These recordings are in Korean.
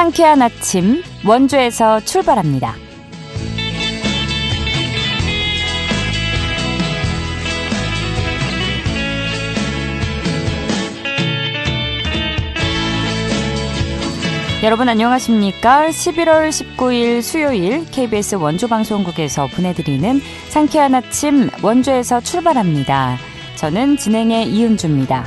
상쾌한 아침 원주에서 출발합니다. 여러분 안녕하십니까? 11월 19일 수요일 KBS 원주방송국에서 보내드리는 상쾌한 아침 원주에서 출발합니다. 저는 진행의 이은주입니다.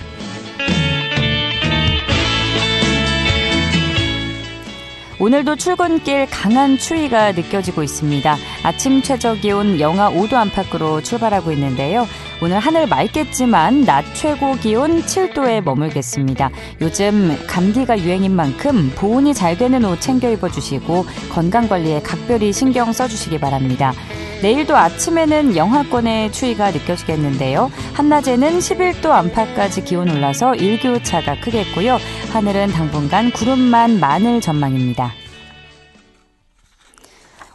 오늘도 출근길 강한 추위가 느껴지고 있습니다. 아침 최저기온 영하 5도 안팎으로 출발하고 있는데요. 오늘 하늘 맑겠지만 낮 최고 기온 7도에 머물겠습니다. 요즘 감기가 유행인 만큼 보온이 잘 되는 옷 챙겨 입어주시고 건강관리에 각별히 신경 써주시기 바랍니다. 내일도 아침에는 영하권의 추위가 느껴지겠는데요. 한낮에는 11도 안팎까지 기온 올라서 일교차가 크겠고요. 하늘은 당분간 구름만 많을 전망입니다.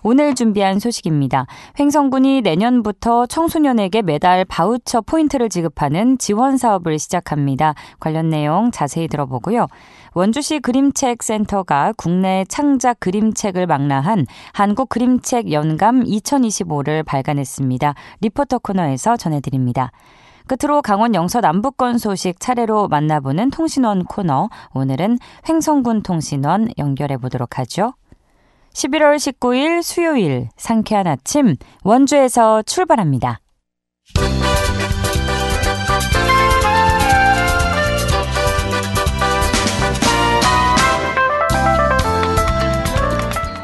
오늘 준비한 소식입니다. 횡성군이 내년부터 청소년에게 매달 바우처 포인트를 지급하는 지원 사업을 시작합니다. 관련 내용 자세히 들어보고요. 원주시 그림책 센터가 국내 창작 그림책을 망라한 한국 그림책 연감 2025를 발간했습니다. 리포터 코너에서 전해드립니다. 끝으로 강원 영서 남부권 소식 차례로 만나보는 통신원 코너. 오늘은 횡성군 통신원 연결해 보도록 하죠. 11월 19일 수요일 상쾌한 아침 원주에서 출발합니다.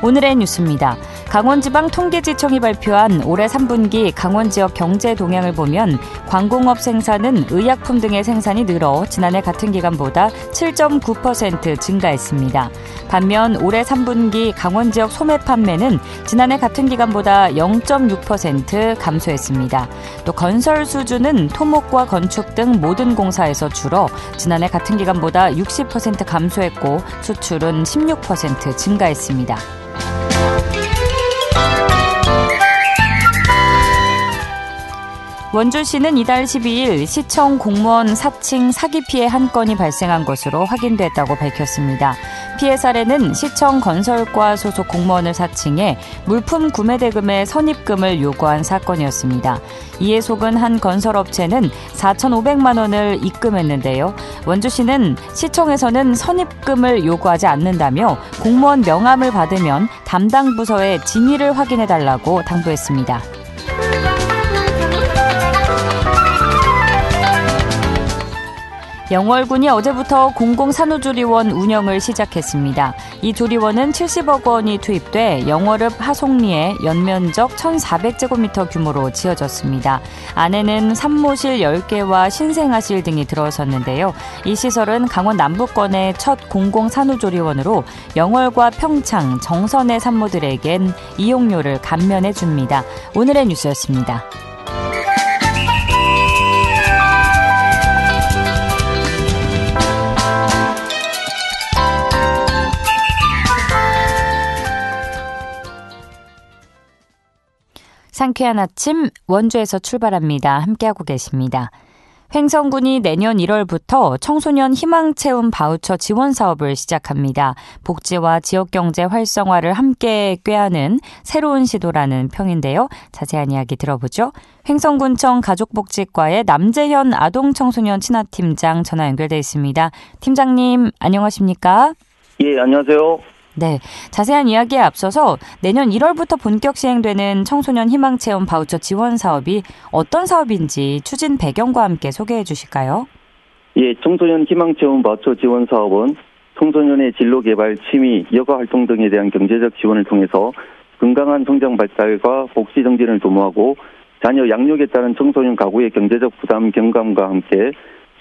오늘의 뉴스입니다. 강원지방통계지청이 발표한 올해 3분기 강원 지역 경제 동향을 보면 광공업 생산은 의약품 등의 생산이 늘어 지난해 같은 기간보다 7.9% 증가했습니다. 반면 올해 3분기 강원 지역 소매 판매는 지난해 같은 기간보다 0.6% 감소했습니다. 또 건설 수주는 토목과 건축 등 모든 공사에서 줄어 지난해 같은 기간보다 60% 감소했고 수출은 16% 증가했습니다. 원주시는 이달 12일 시청 공무원 사칭 사기 피해 한 건이 발생한 것으로 확인됐다고 밝혔습니다. 피해 사례는 시청 건설과 소속 공무원을 사칭해 물품 구매 대금의 선입금을 요구한 사건이었습니다. 이에 속은 한 건설업체는 4,500만 원을 입금했는데요. 원주시는 시청에서는 선입금을 요구하지 않는다며 공무원 명함을 받으면 담당 부서에 진위를 확인해달라고 당부했습니다. 영월군이 어제부터 공공산후조리원 운영을 시작했습니다. 이 조리원은 70억 원이 투입돼 영월읍 하송리에 연면적 1,400제곱미터 규모로 지어졌습니다. 안에는 산모실 10개와 신생아실 등이 들어섰는데요. 이 시설은 강원 남부권의 첫 공공산후조리원으로 영월과 평창, 정선의 산모들에겐 이용료를 감면해 줍니다. 오늘의 뉴스였습니다. 상쾌한 아침 원주에서 출발합니다. 함께하고 계십니다. 횡성군이 내년 1월부터 청소년 희망체험 바우처 지원 사업을 시작합니다. 복지와 지역경제 활성화를 함께 꾀하는 새로운 시도라는 평인데요. 자세한 이야기 들어보죠. 횡성군청 가족복지과의 남재현 아동청소년 친화팀장 전화 연결돼 있습니다. 팀장님 안녕하십니까? 예, 안녕하세요. 네, 자세한 이야기에 앞서서 내년 1월부터 본격 시행되는 청소년 희망체험 바우처 지원 사업이 어떤 사업인지 추진 배경과 함께 소개해 주실까요? 예, 청소년 희망체험 바우처 지원 사업은 청소년의 진로개발, 취미, 여가활동 등에 대한 경제적 지원을 통해서 건강한 성장 발달과 복지 정진을 도모하고 자녀 양육에 따른 청소년 가구의 경제적 부담 경감과 함께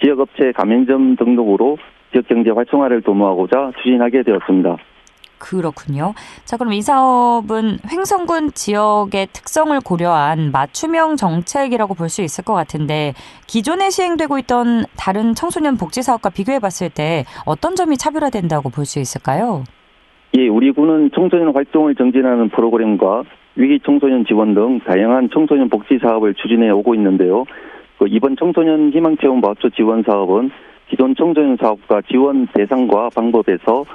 지역업체 가맹점 등록으로 지역경제 활성화를 도모하고자 추진하게 되었습니다. 그렇군요. 자, 그럼 이 사업은 횡성군 지역의 특성을 고려한 맞춤형 정책이라고 볼 수 있을 것 같은데 기존에 시행되고 있던 다른 청소년 복지 사업과 비교해 봤을 때 어떤 점이 차별화된다고 볼 수 있을까요? 예, 우리 군은 청소년 활동을 정진하는 프로그램과 위기 청소년 지원 등 다양한 청소년 복지 사업을 추진해 오고 있는데요. 이번 청소년 희망체험 바우처 지원 사업은 기존 청소년 사업과 지원 대상과 방법에서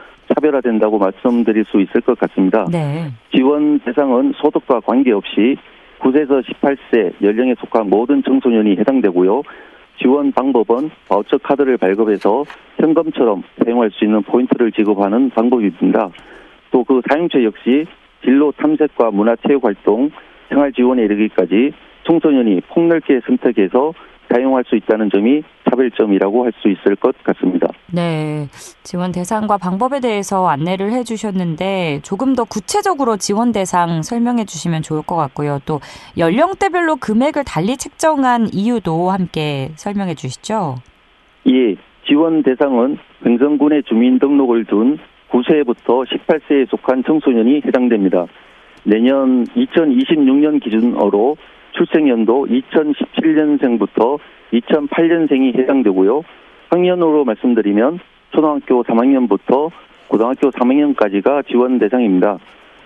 차별화된다고 말씀드릴 수 있을 것 같습니다. 네. 지원 대상은 소득과 관계없이 9세에서 18세 연령에 속한 모든 청소년이 해당되고요. 지원 방법은 바우처 카드를 발급해서 현금처럼 사용할 수 있는 포인트를 지급하는 방법입니다. 또 그 사용처 역시 진로 탐색과 문화체육활동, 생활지원에 이르기까지 청소년이 폭넓게 선택해서 사용할 수 있다는 점이 차별점이라고 할 수 있을 것 같습니다. 네, 지원 대상과 방법에 대해서 안내를 해주셨는데 조금 더 구체적으로 지원 대상 설명해 주시면 좋을 것 같고요. 또 연령대별로 금액을 달리 책정한 이유도 함께 설명해 주시죠. 예, 지원 대상은 횡성군에 주민등록을 둔 9세부터 18세에 속한 청소년이 해당됩니다. 내년 2026년 기준으로 출생연도 2017년생부터 2008년생이 해당되고요. 학년으로 말씀드리면 초등학교 3학년부터 고등학교 3학년까지가 지원 대상입니다.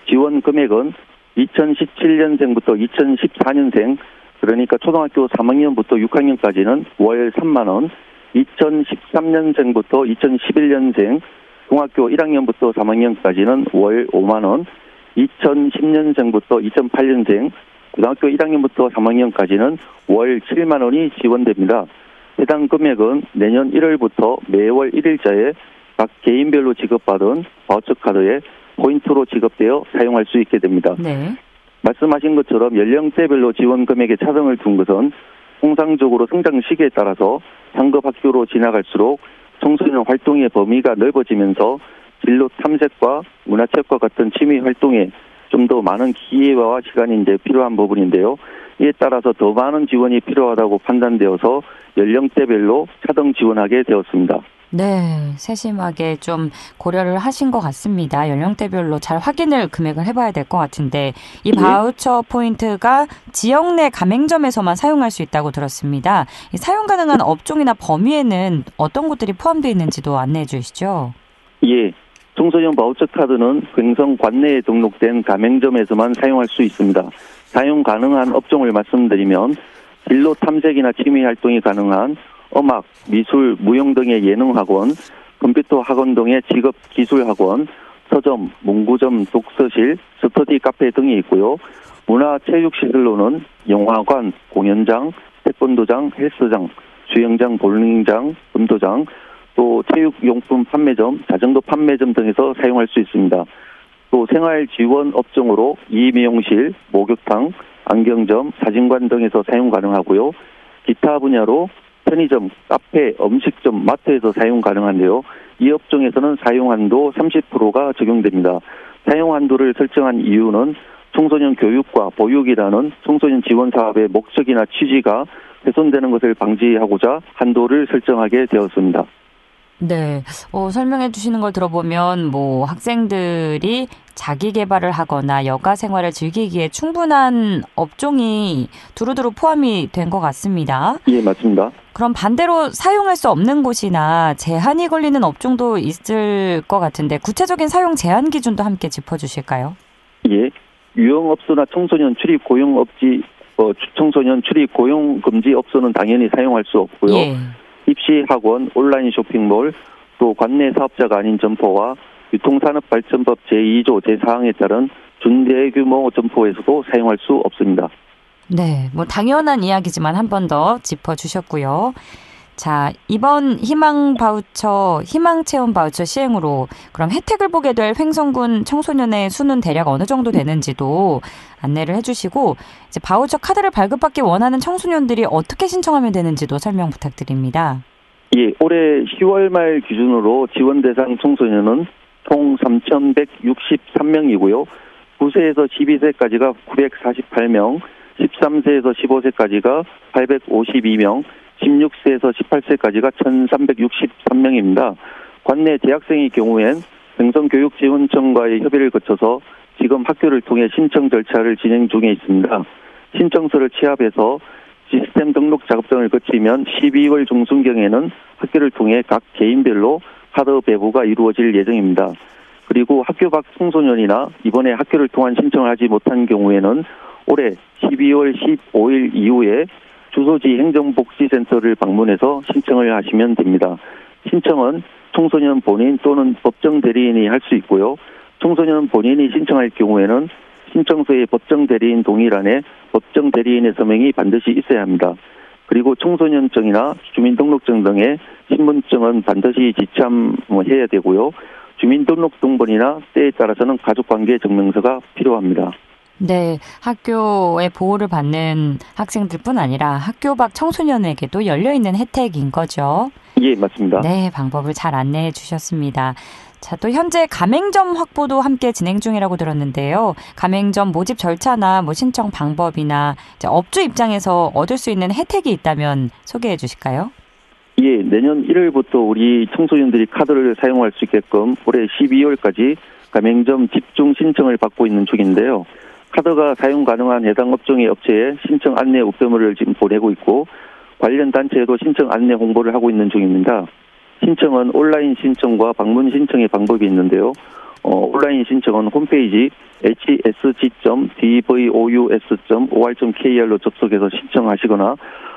지원 금액은 2017년생부터 2014년생, 그러니까 초등학교 3학년부터 6학년까지는 월 3만 원, 2013년생부터 2011년생, 중학교 1학년부터 3학년까지는 월 5만 원, 2010년생부터 2008년생, 고등학교 1학년부터 3학년까지는 월 7만 원이 지원됩니다. 해당 금액은 내년 1월부터 매월 1일자에 각 개인별로 지급받은 바우처 카드에 포인트로 지급되어 사용할 수 있게 됩니다. 네. 말씀하신 것처럼 연령대별로 지원 금액에 차등을 둔 것은 통상적으로 성장 시기에 따라서 상급 학교로 지나갈수록 청소년 활동의 범위가 넓어지면서 진로 탐색과 문화체육과 같은 취미 활동에 좀 더 많은 기회와 시간이 이제 필요한 부분인데요. 이에 따라서 더 많은 지원이 필요하다고 판단되어서 연령대별로 차등 지원하게 되었습니다. 네, 세심하게 좀 고려를 하신 것 같습니다. 연령대별로 잘 확인을 금액을 해봐야 될 것 같은데 이 바우처 포인트가 지역 내 가맹점에서만 사용할 수 있다고 들었습니다. 이 사용 가능한 업종이나 범위에는 어떤 곳들이 포함되어 있는지도 안내해 주시죠. 예, 청소년 바우처 카드는 횡성 관내에 등록된 가맹점에서만 사용할 수 있습니다. 사용 가능한 업종을 말씀드리면 진로 탐색이나 취미 활동이 가능한 음악, 미술, 무용 등의 예능학원, 컴퓨터 학원 등의 직업기술학원, 서점, 문구점, 독서실, 스터디 카페 등이 있고요. 문화체육시설로는 영화관, 공연장, 태권도장, 헬스장, 수영장, 볼링장, 운동장, 또 체육용품 판매점, 자전거 판매점 등에서 사용할 수 있습니다. 또 생활지원 업종으로 이미용실, 목욕탕, 안경점, 사진관 등에서 사용 가능하고요. 기타 분야로 편의점, 카페, 음식점, 마트에서 사용 가능한데요. 이 업종에서는 사용한도 30%가 적용됩니다. 사용한도를 설정한 이유는 청소년 교육과 보육이라는 청소년 지원 사업의 목적이나 취지가 훼손되는 것을 방지하고자 한도를 설정하게 되었습니다. 네, 설명해 주시는 걸 들어보면 뭐 학생들이 자기 개발을 하거나 여가 생활을 즐기기에 충분한 업종이 두루두루 포함이 된 것 같습니다. 예, 맞습니다. 그럼 반대로 사용할 수 없는 곳이나 제한이 걸리는 업종도 있을 것 같은데 구체적인 사용 제한 기준도 함께 짚어주실까요? 예, 유흥업소나 청소년 출입 고용업지, 청소년 출입 고용 금지 업소는 당연히 사용할 수 없고요. 예. 입시학원, 온라인 쇼핑몰, 또 관내 사업자가 아닌 점포와 유통산업발전법 제2조 제4항에 따른 준대규모 점포에서도 사용할 수 없습니다. 네, 뭐 당연한 이야기지만 한 번 더 짚어주셨고요. 자, 이번 희망체험 바우처 시행으로 그럼 혜택을 보게 될 횡성군 청소년의 수는 대략 어느 정도 되는지도 안내를 해주시고 이제 바우처 카드를 발급받기 원하는 청소년들이 어떻게 신청하면 되는지도 설명 부탁드립니다. 예, 올해 10월 말 기준으로 지원 대상 청소년은 총 3,163명이고요. 9세에서 12세까지가 948명, 13세에서 15세까지가 852명, 16세에서 18세까지가 1,363명입니다. 관내 대학생의 경우엔 횡성교육지원청과의 협의를 거쳐서 지금 학교를 통해 신청 절차를 진행 중에 있습니다. 신청서를 취합해서 시스템 등록 작업 등을 거치면 12월 중순경에는 학교를 통해 각 개인별로 카드 배부가 이루어질 예정입니다. 그리고 학교 밖 청소년이나 이번에 학교를 통한 신청을 하지 못한 경우에는 올해 12월 15일 이후에 주소지 행정복지센터를 방문해서 신청을 하시면 됩니다. 신청은 청소년 본인 또는 법정 대리인이 할 수 있고요. 청소년 본인이 신청할 경우에는 신청서의 법정 대리인 동의란에 법정 대리인의 서명이 반드시 있어야 합니다. 그리고 청소년증이나 주민등록증 등의 신분증은 반드시 지참해야 되고요. 주민등록등본이나 때에 따라서는 가족관계 증명서가 필요합니다. 네, 학교의 보호를 받는 학생들뿐 아니라 학교 밖 청소년에게도 열려있는 혜택인 거죠. 예, 맞습니다. 네, 방법을 잘 안내해 주셨습니다. 자, 또 현재 가맹점 확보도 함께 진행 중이라고 들었는데요. 가맹점 모집 절차나 신청 방법이나 업주 입장에서 얻을 수 있는 혜택이 있다면 소개해 주실까요? 예, 내년 1월부터 우리 청소년들이 카드를 사용할 수 있게끔 올해 12월까지 가맹점 집중 신청을 받고 있는 중인데요. 카드가 사용 가능한 해당 업종의 업체에 신청 안내 우편물을 지금 보내고 있고 관련 단체에도 신청 안내 홍보를 하고 있는 중입니다. 신청은 온라인 신청과 방문 신청의 방법이 있는데요. 온라인 신청은 홈페이지 hsg.dvous.or.kr로 접속해서 신청하시거나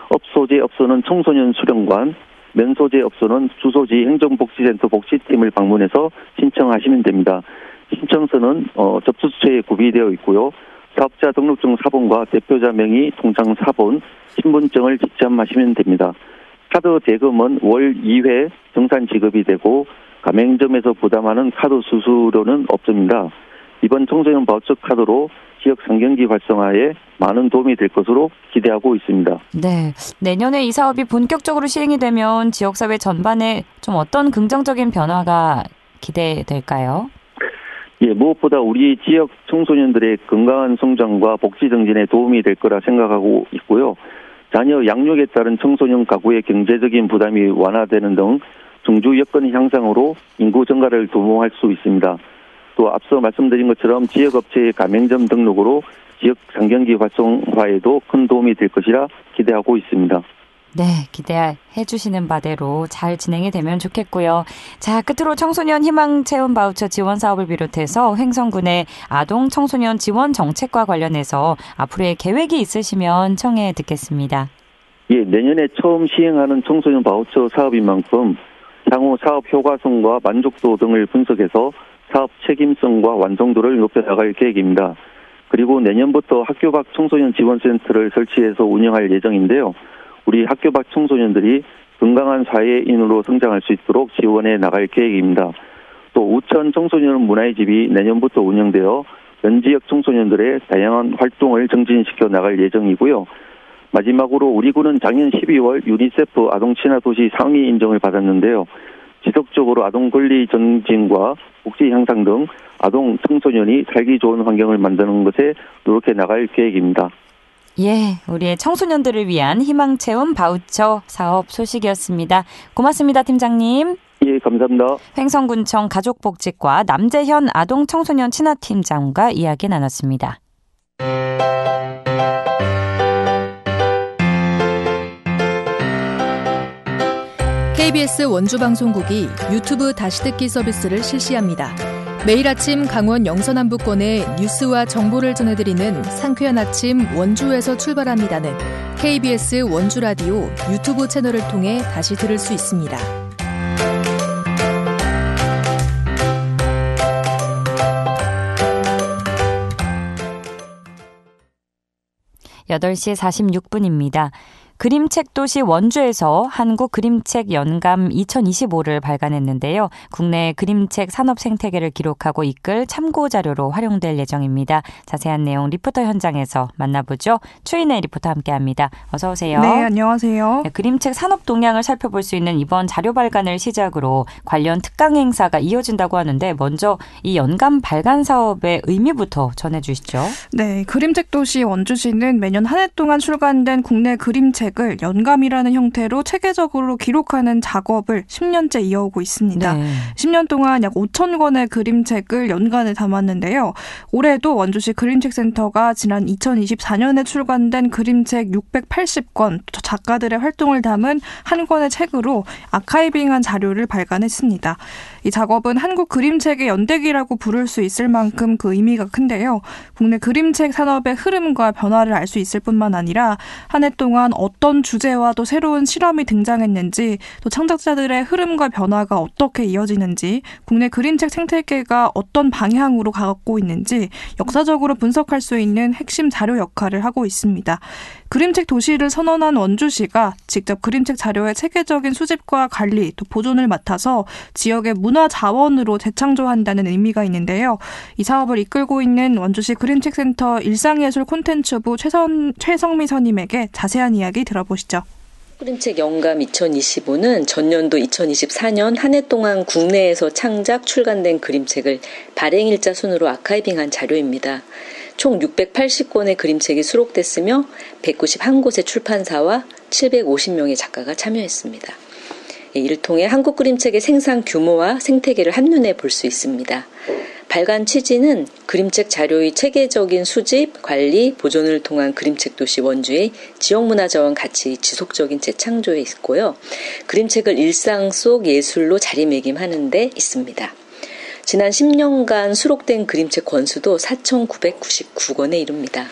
업소재 업소는 청소년 수련관, 면소재 업소는 주소지 행정복지센터 복지팀을 방문해서 신청하시면 됩니다. 신청서는 접수처에 구비되어 있고요. 사업자 등록증 사본과 대표자 명의 통장 사본, 신분증을 지참하시면 됩니다. 카드 대금은 월 2회 정산 지급이 되고 가맹점에서 부담하는 카드 수수료는 없습니다. 이번 청소년 바우처 카드로 지역 상경기 활성화에 많은 도움이 될 것으로 기대하고 있습니다. 네, 내년에 이 사업이 본격적으로 시행이 되면 지역사회 전반에 좀 어떤 긍정적인 변화가 기대될까요? 예, 무엇보다 우리 지역 청소년들의 건강한 성장과 복지 증진에 도움이 될 거라 생각하고 있고요. 자녀 양육에 따른 청소년 가구의 경제적인 부담이 완화되는 등 중주 여건 향상으로 인구 증가를 도모할 수 있습니다. 또 앞서 말씀드린 것처럼 지역업체의 가맹점 등록으로 지역 상경기 활성화에도 큰 도움이 될 것이라 기대하고 있습니다. 네, 기대해 주시는 바대로 잘 진행이 되면 좋겠고요. 자, 끝으로 청소년 희망 체험 바우처 지원 사업을 비롯해서 횡성군의 아동 청소년 지원 정책과 관련해서 앞으로의 계획이 있으시면 청해 듣겠습니다. 예, 내년에 처음 시행하는 청소년 바우처 사업인 만큼 향후 사업 효과성과 만족도 등을 분석해서 사업 책임성과 완성도를 높여나갈 계획입니다. 그리고 내년부터 학교 밖 청소년 지원센터를 설치해서 운영할 예정인데요. 우리 학교 밖 청소년들이 건강한 사회인으로 성장할 수 있도록 지원해 나갈 계획입니다. 또 우천 청소년 문화의 집이 내년부터 운영되어 현 지역 청소년들의 다양한 활동을 정진시켜 나갈 예정이고요. 마지막으로 우리 군은 작년 12월 유니세프 아동 친화 도시 상위 인정을 받았는데요. 지속적으로 아동 권리 정진과 복지 향상 등 아동 청소년이 살기 좋은 환경을 만드는 것에 노력해 나갈 계획입니다. 예, 우리의 청소년들을 위한 희망체험 바우처 사업 소식이었습니다. 고맙습니다, 팀장님. 예, 감사합니다. 횡성군청 가족복지과 남재현 아동청소년 친화팀장과 이야기 나눴습니다. KBS 원주방송국이 유튜브 다시 듣기 서비스를 실시합니다. 매일 아침 강원 영서남부권의 뉴스와 정보를 전해드리는 상쾌한 아침 원주에서 출발합니다는 KBS 원주라디오 유튜브 채널을 통해 다시 들을 수 있습니다. 8시 46분입니다. 그림책 도시 원주에서 한국 그림책 연감 2025를 발간했는데요. 국내 그림책 산업 생태계를 기록하고 이끌 참고 자료로 활용될 예정입니다. 자세한 내용 리포터 현장에서 만나보죠. 추인혜 리포터 함께합니다. 어서 오세요. 네, 안녕하세요. 네, 그림책 산업 동향을 살펴볼 수 있는 이번 자료 발간을 시작으로 관련 특강 행사가 이어진다고 하는데 먼저 이 연감 발간 사업의 의미부터 전해주시죠. 네, 그림책 도시 원주시는 매년 한 해 동안 출간된 국내 그림책을 연감이라는 형태로 체계적으로 기록하는 작업을 10년째 이어오고 있습니다. 네. 10년 동안 약 5천 권의 그림책을 연간에 담았는데요. 올해도 원주시 그림책센터가 지난 2024년에 출간된 그림책 680권, 작가들의 활동을 담은 한 권의 책으로 아카이빙한 자료를 발간했습니다. 이 작업은 한국 그림책의 연대기라고 부를 수 있을 만큼 그 의미가 큰데요. 국내 그림책 산업의 흐름과 변화를 알 수 있을 뿐만 아니라 한 해 동안 어떤 주제와 또 새로운 실험이 등장했는지, 또 창작자들의 흐름과 변화가 어떻게 이어지는지, 국내 그림책 생태계가 어떤 방향으로 가고 있는지 역사적으로 분석할 수 있는 핵심 자료 역할을 하고 있습니다. 그림책 도시를 선언한 원주시가 직접 그림책 자료의 체계적인 수집과 관리, 또 보존을 맡아서 지역의 문화 자원으로 재창조한다는 의미가 있는데요. 이 사업을 이끌고 있는 원주시 그림책센터 일상예술 콘텐츠부 최성미 선임에게 자세한 이야기 들어보시죠. 그림책 영감 2025는 전년도 2024년 한 해 동안 국내에서 창작, 출간된 그림책을 발행일자 순으로 아카이빙한 자료입니다. 총 680권의 그림책이 수록됐으며 191곳의 출판사와 750명의 작가가 참여했습니다. 이를 통해 한국 그림책의 생산 규모와 생태계를 한눈에 볼 수 있습니다. 발간 취지는 그림책 자료의 체계적인 수집, 관리, 보존을 통한 그림책 도시 원주의 지역문화자원 가치 지속적인 재창조에 있고요. 그림책을 일상 속 예술로 자리매김하는 데 있습니다. 지난 10년간 수록된 그림책 권수도 4,999권에 이릅니다.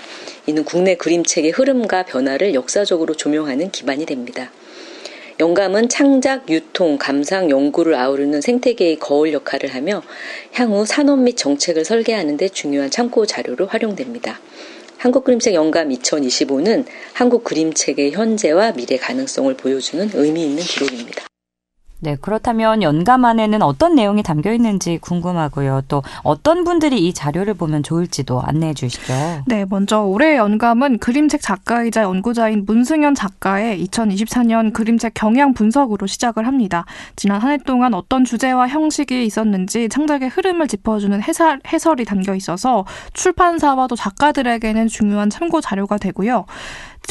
이는 국내 그림책의 흐름과 변화를 역사적으로 조명하는 기반이 됩니다. 영감은 창작, 유통, 감상, 연구를 아우르는 생태계의 거울 역할을 하며 향후 산업 및 정책을 설계하는 데 중요한 참고 자료로 활용됩니다. 한국그림책 영감 2025는 한국 그림책의 현재와 미래 가능성을 보여주는 의미 있는 기록입니다. 네, 그렇다면 연감 안에는 어떤 내용이 담겨 있는지 궁금하고요. 또 어떤 분들이 이 자료를 보면 좋을지도 안내해 주시죠. 네, 먼저 올해 연감은 그림책 작가이자 연구자인 문승현 작가의 2024년 그림책 경향 분석으로 시작을 합니다. 지난 한 해 동안 어떤 주제와 형식이 있었는지 창작의 흐름을 짚어주는 해설이 담겨 있어서 출판사와 또 작가들에게는 중요한 참고 자료가 되고요.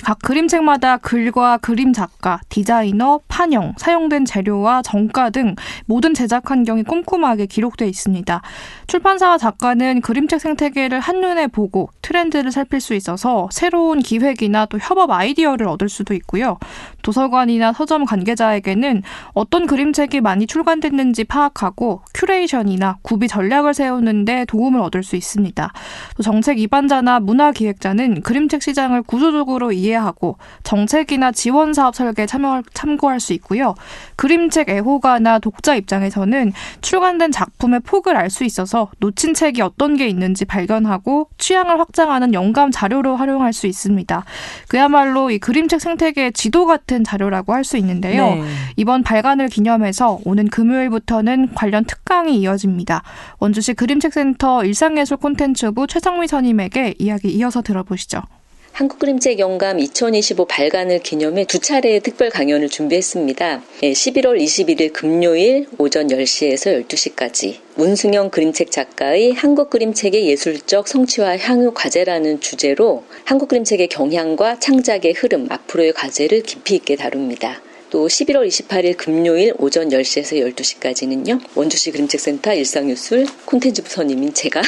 각 그림책마다 글과 그림 작가, 디자이너, 판형, 사용된 재료와 정가 등 모든 제작 환경이 꼼꼼하게 기록되어 있습니다. 출판사와 작가는 그림책 생태계를 한눈에 보고 트렌드를 살필 수 있어서 새로운 기획이나 또 협업 아이디어를 얻을 수도 있고요. 도서관이나 서점 관계자에게는 어떤 그림책이 많이 출간됐는지 파악하고 큐레이션이나 구비 전략을 세우는 데 도움을 얻을 수 있습니다. 또 정책 입안자나 문화기획자는 그림책 시장을 구조적으로 이해하고 정책이나 지원 사업 설계에 참고할 수 있고요. 그림책 애호가나 독자 입장에서는 출간된 작품의 폭을 알 수 있어서 놓친 책이 어떤 게 있는지 발견하고 취향을 확장하는 영감 자료로 활용할 수 있습니다. 그야말로 이 그림책 생태계의 지도 같은 자료라고 할 수 있는데요. 네. 이번 발간을 기념해서 오는 금요일부터는 관련 특강이 이어집니다. 원주시 그림책센터 일상예술 콘텐츠부 최성미 선임에게 이야기 이어서 들어보시죠. 한국그림책 영감 2025 발간을 기념해 2차례의 특별 강연을 준비했습니다. 11월 21일 금요일 오전 10시에서 12시까지 문승현 그림책 작가의 한국그림책의 예술적 성취와 향후 과제라는 주제로 한국그림책의 경향과 창작의 흐름, 앞으로의 과제를 깊이 있게 다룹니다. 또 11월 28일 금요일 오전 10시에서 12시까지는요. 원주시 그림책센터 일상예술 콘텐츠부 선임인 제가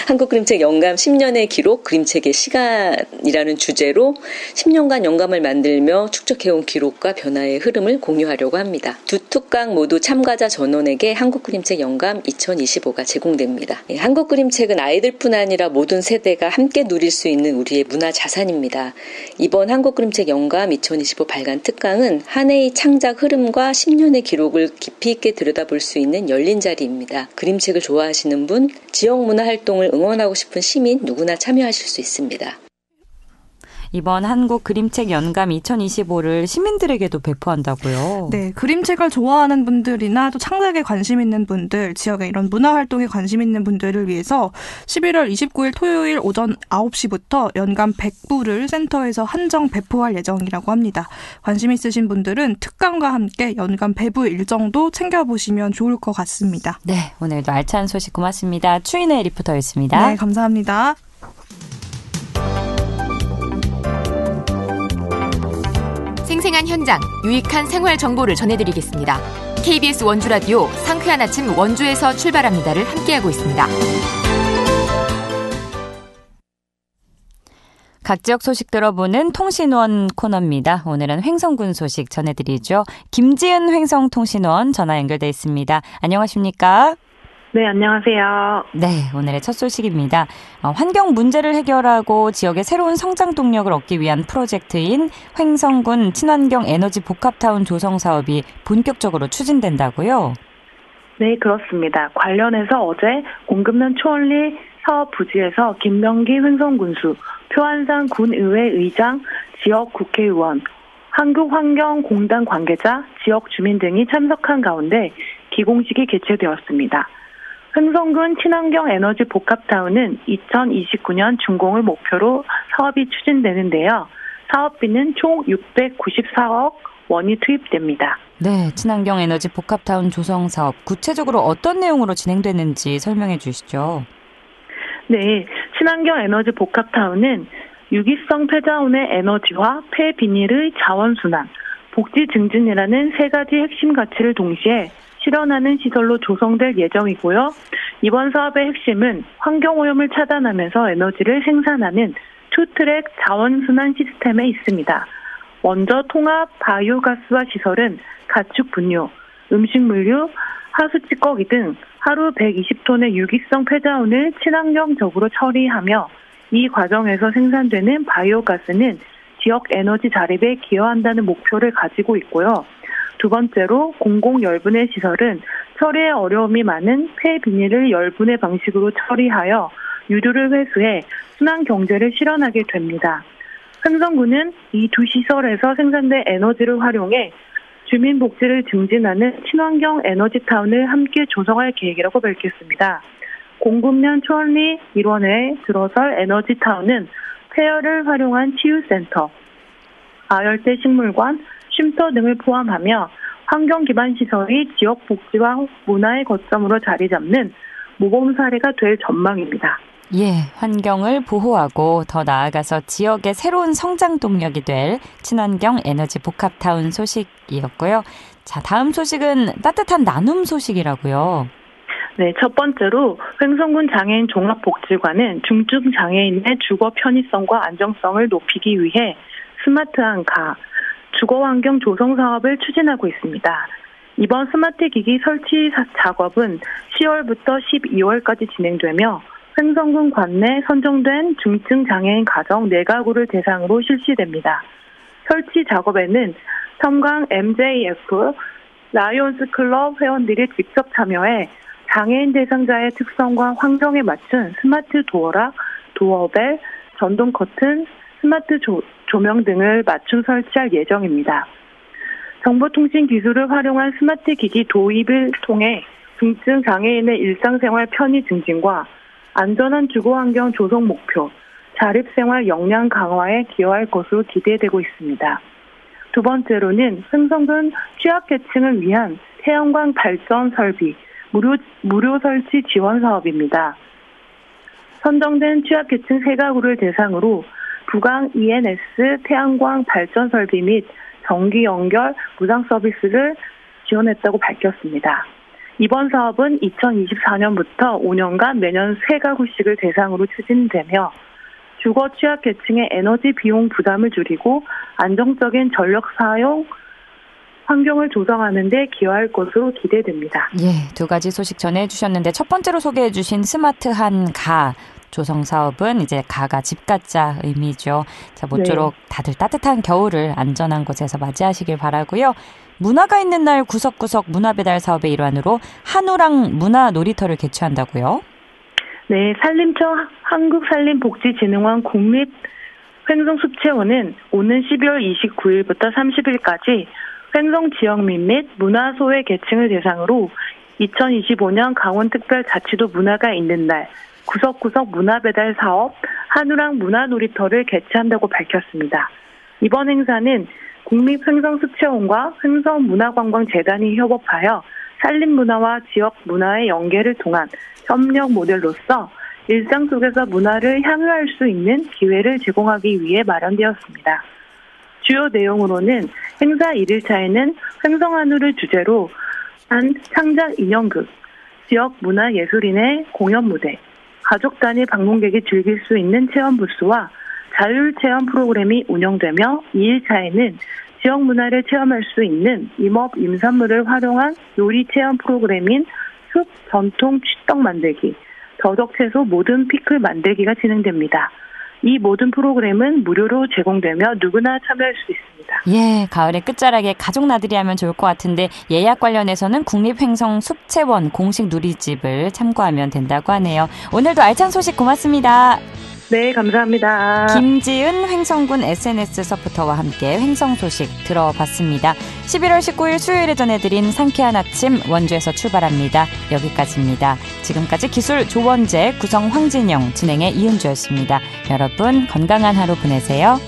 한국그림책 영감 10년의 기록, 그림책의 시간이라는 주제로 10년간 영감을 만들며 축적해온 기록과 변화의 흐름을 공유하려고 합니다. 두 특강 모두 참가자 전원에게 한국그림책 영감 2025가 제공됩니다. 한국그림책은 아이들뿐 아니라 모든 세대가 함께 누릴 수 있는 우리의 문화 자산입니다. 이번 한국그림책 영감 2025 발간 특강은 한 해의 창작 흐름과 10년의 기록을 깊이 있게 들여다볼 수 있는 열린 자리입니다. 그림책을 좋아하시는 분, 지역 문화 활동을 응원하고 싶은 시민 누구나 참여하실 수 있습니다. 이번 한국 그림책 연감 2025를 시민들에게도 배포한다고요? 네, 그림책을 좋아하는 분들이나 또 창작에 관심 있는 분들, 지역의 이런 문화활동에 관심 있는 분들을 위해서 11월 29일 토요일 오전 9시부터 연감 100부를 센터에서 한정 배포할 예정이라고 합니다. 관심 있으신 분들은 특강과 함께 연감 배부 일정도 챙겨보시면 좋을 것 같습니다. 네, 오늘도 알찬 소식 고맙습니다. 추인혜 리포터였습니다. 네, 감사합니다. 생생한 현장, 유익한 생활 정보를 전해드리겠습니다. KBS 원주라디오 상쾌한 아침 원주에서 출발합니다를 함께하고 있습니다. 각 지역 소식 들어보는 통신원 코너입니다. 오늘은 횡성군 소식 전해드리죠. 김지은 횡성통신원 전화 연결돼 있습니다. 안녕하십니까? 네, 안녕하세요. 네, 오늘의 첫 소식입니다. 환경 문제를 해결하고 지역의 새로운 성장 동력을 얻기 위한 프로젝트인 횡성군 친환경 에너지 복합타운 조성 사업이 본격적으로 추진된다고요? 네, 그렇습니다. 관련해서 어제 공급면 초원리 사업 부지에서 김명기 횡성군수, 표안산 군의회 의장, 지역 국회의원, 한국환경공단 관계자, 지역 주민 등이 참석한 가운데 기공식이 개최되었습니다. 횡성군 친환경 에너지 복합타운은 2029년 준공을 목표로 사업이 추진되는데요. 사업비는 총 694억 원이 투입됩니다. 네, 친환경 에너지 복합타운 조성 사업 구체적으로 어떤 내용으로 진행되는지 설명해 주시죠. 네, 친환경 에너지 복합타운은 유기성 폐자원의 에너지와 폐비닐의 자원순환, 복지 증진이라는 세 가지 핵심 가치를 동시에 실현하는 시설로 조성될 예정이고요. 이번 사업의 핵심은 환경오염을 차단하면서 에너지를 생산하는 투트랙 자원순환 시스템에 있습니다. 먼저 통합 바이오가스화 시설은 가축 분유, 음식물류, 하수찌꺼기 등 하루 120톤의 유기성 폐자원을 친환경적으로 처리하며 이 과정에서 생산되는 바이오가스는 지역 에너지 자립에 기여한다는 목표를 가지고 있고요. 두 번째로 공공열분해 시설은 처리에 어려움이 많은 폐비닐을 열분해 방식으로 처리하여 유류를 회수해 순환경제를 실현하게 됩니다. 횡성군은 이 두 시설에서 생산된 에너지를 활용해 주민 복지를 증진하는 친환경 에너지타운을 함께 조성할 계획이라고 밝혔습니다. 공급면 초원리 일원에 들어설 에너지타운은 폐열을 활용한 치유센터, 아열대 식물관, 쉼터 등을 포함하며 환경 기반 시설이 지역 복지와 문화의 거점으로 자리 잡는 모범 사례가 될 전망입니다. 예, 환경을 보호하고 더 나아가서 지역의 새로운 성장 동력이 될 친환경 에너지 복합타운 소식이었고요. 자, 다음 소식은 따뜻한 나눔 소식이라고요. 네, 첫 번째로 횡성군 장애인 종합복지관은 중증 장애인의 주거 편의성과 안정성을 높이기 위해 스마트한 가, 주거환경 조성 사업을 추진하고 있습니다. 이번 스마트 기기 설치 작업은 10월부터 12월까지 진행되며 횡성군 관내 선정된 중증 장애인 가정 4가구를 대상으로 실시됩니다. 설치 작업에는 섬광 MJF, 라이온스 클럽 회원들이 직접 참여해 장애인 대상자의 특성과 환경에 맞춘 스마트 도어락, 도어벨, 전동 커튼, 스마트 조명 등을 맞춤 설치할 예정입니다. 정보통신 기술을 활용한 스마트 기기 도입을 통해 중증 장애인의 일상생활 편의 증진과 안전한 주거환경 조성 목표, 자립생활 역량 강화에 기여할 것으로 기대되고 있습니다. 두 번째로는 횡성군 취약계층을 위한 태양광 발전 설비, 무료 설치 지원 사업입니다. 선정된 취약계층 3가구를 대상으로 부강 ENS 태양광 발전 설비 및 전기 연결 무상 서비스를 지원했다고 밝혔습니다. 이번 사업은 2024년부터 5년간 매년 3가구씩을 대상으로 추진되며 주거 취약계층의 에너지 비용 부담을 줄이고 안정적인 전력 사용 환경을 조성하는 데 기여할 것으로 기대됩니다. 예, 2가지 소식 전해주셨는데 첫 번째로 소개해주신 스마트한 가 조성 사업은 이제 가가 집 같자 의미죠. 자, 모쪼록 다들 따뜻한 겨울을 안전한 곳에서 맞이하시길 바라고요. 문화가 있는 날 구석구석 문화배달 사업의 일환으로 한우랑 문화 놀이터를 개최한다고요? 네, 산림청 한국산림복지진흥원 국립 횡성숲체원은 오는 12월 29일부터 30일까지 횡성 지역민 및 문화소외 계층을 대상으로 2025년 강원특별자치도 문화가 있는 날 구석구석 문화배달 사업 한우랑 문화놀이터를 개최한다고 밝혔습니다. 이번 행사는 국립횡성숲체원과 횡성문화관광재단이 협업하여 산림문화와 지역 문화의 연계를 통한 협력 모델로서 일상 속에서 문화를 향유할 수 있는 기회를 제공하기 위해 마련되었습니다. 주요 내용으로는 행사 1일차에는 횡성한우를 주제로 한 창작 인형극, 지역 문화예술인의 공연 무대, 가족 단위 방문객이 즐길 수 있는 체험 부스와 자율체험 프로그램이 운영되며 2일차에는 지역 문화를 체험할 수 있는 임업, 임산물을 활용한 요리 체험 프로그램인 숲 전통 취떡 만들기, 더덕채소 모든 피클 만들기가 진행됩니다. 이 모든 프로그램은 무료로 제공되며 누구나 참여할 수 있습니다. 예, 가을의 끝자락에 가족 나들이 하면 좋을 것 같은데 예약 관련해서는 국립횡성 숲채원 공식 누리집을 참고하면 된다고 하네요. 오늘도 알찬 소식 고맙습니다. 네, 감사합니다. 김지은 횡성군 SNS 서포터와 함께 횡성 소식 들어봤습니다. 11월 19일 수요일에 전해드린 상쾌한 아침 원주에서 출발합니다. 여기까지입니다. 지금까지 기술 조원재, 구성 황진영, 진행의 이은주였습니다. 여러분 건강한 하루 보내세요.